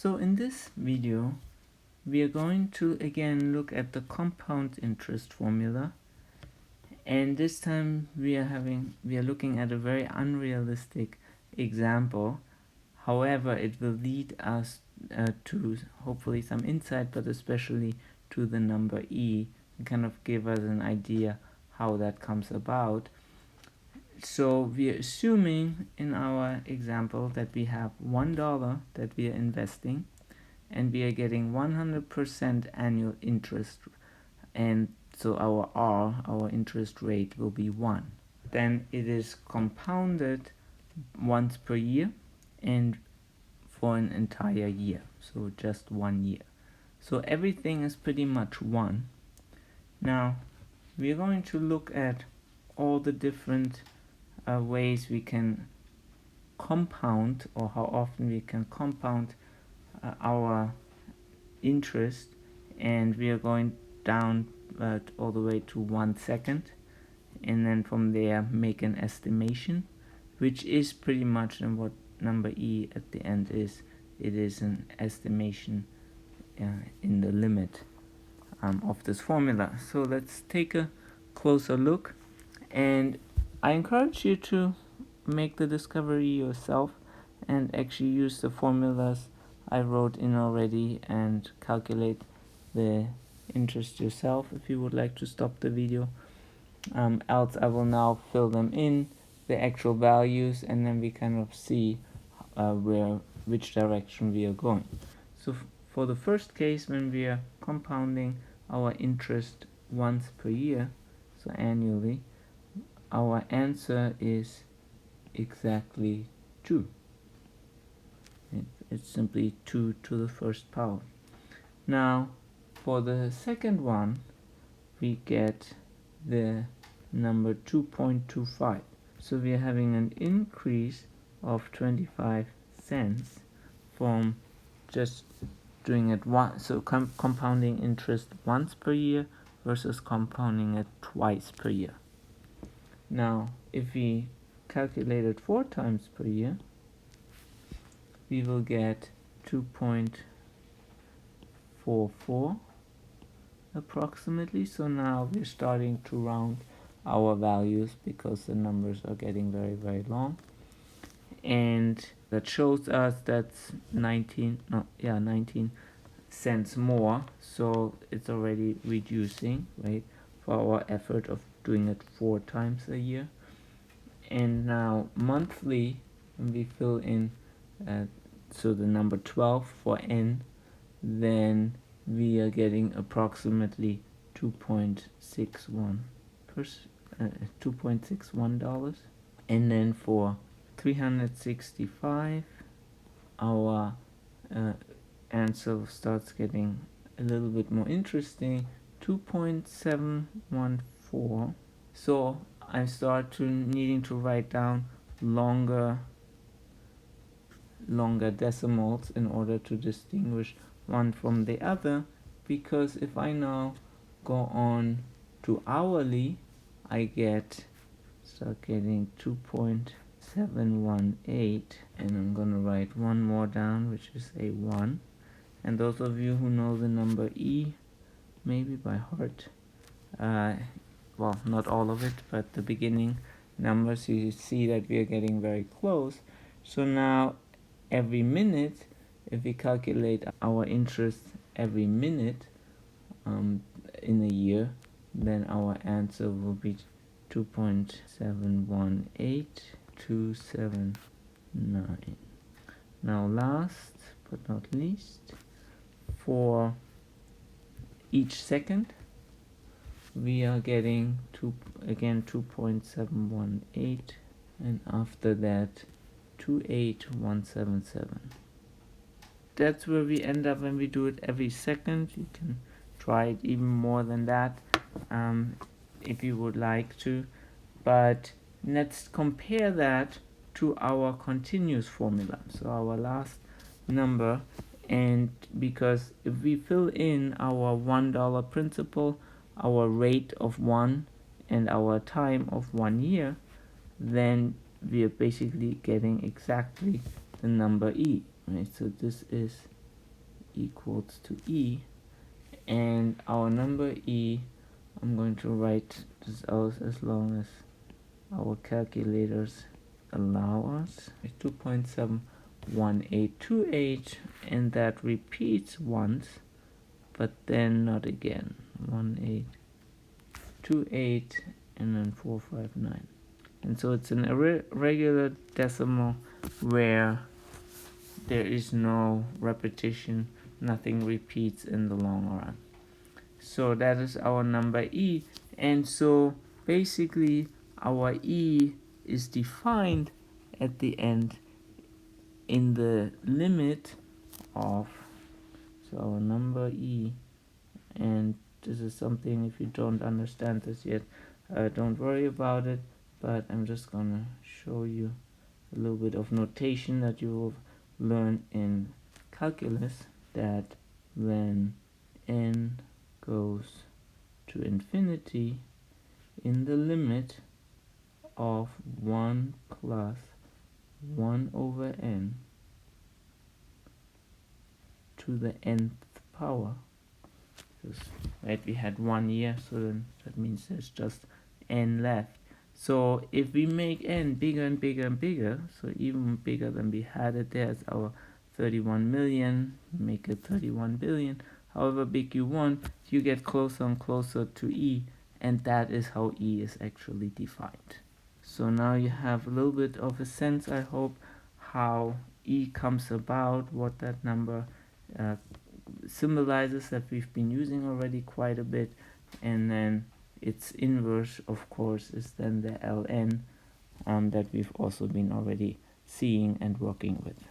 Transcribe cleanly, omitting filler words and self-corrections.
So in this video, we are going to again look at the compound interest formula, and this time we are looking at a very unrealistic example. However, it will lead us to hopefully some insight, but especially to the number e, and kind of give us an idea how that comes about. So we are assuming in our example that we have $1 that we are investing, and we are getting 100% annual interest, and so our interest rate will be 1. Then it is compounded once per year and for an entire year, so just 1 year. So everything is pretty much 1. Now we are going to look at all the different ways we can compound, or how often we can compound our interest, and we are going down all the way to 1 second, and then from there make an estimation, which is pretty much what number e at the end is. It is an estimation in the limit of this formula. So let's take a closer look, and I encourage you to make the discovery yourself and actually use the formulas I wrote in already and calculate the interest yourself if you would like to stop the video. Else I will now fill them in, the actual values, and then we kind of see which direction we are going. So for the first case, when we are compounding our interest once per year, so annually, our answer is exactly 2. It's simply 2 to the first power. Now for the second one, we get the number 2.25. So we are having an increase of 25 cents from just doing it once, so compounding interest once per year versus compounding it twice per year. Now if we calculate it 4 times per year, we will get 2.44 approximately. So now we're starting to round our values because the numbers are getting very long, and that shows us that's 19 cents more. So it's already reducing, right, for our effort of doing it 4 times a year. And now monthly, when we fill in so the number 12 for n, then we are getting approximately $2.61. And then for 365, our answer starts getting a little bit more interesting, 2.714. So I start needing to write down longer decimals in order to distinguish one from the other, because if I now go on to hourly, I start getting 2.718, and I'm gonna write one more down, which is a 1. And those of you who know the number e, maybe by heart, well, not all of it, but the beginning numbers, you see that we are getting very close. So now every minute, if we calculate our interest every minute in a year, then our answer will be 2.718279. Now last but not least, for each second, we are getting 2.718, and after that 28177. That's where we end up when we do it every second. You can try it even more than that if you would like to, but let's compare that to our continuous formula, so our last number. And because if we fill in our $1 principal, our rate of 1, and our time of 1 year, then we are basically getting exactly the number e, right? So this is equals to E, and our number E, I'm going to write this out as long as our calculators allow us. 2.71828, and that repeats once, but then not again. 1828 and then 459. And so it's an irregular decimal where there is no repetition, nothing repeats in the long run. So that is our number E, and so basically our E is defined at the end in the limit of, so our number E, and this is something, if you don't understand this yet, don't worry about it, but I'm just gonna show you a little bit of notation that you will learn in calculus, that when n goes to infinity, in the limit of 1 plus 1 over n to the nth power, because right, we had 1 year, so then that means there's just n left. So if we make n bigger and bigger and bigger, so even bigger than we had it, there's our 31 million, make it 31 billion, however big you want, you get closer and closer to E, and that is how E is actually defined. So now you have a little bit of a sense, I hope, how E comes about, what that number symbolizes, that we've been using already quite a bit, and then its inverse, of course, is then the ln that we've also been already seeing and working with.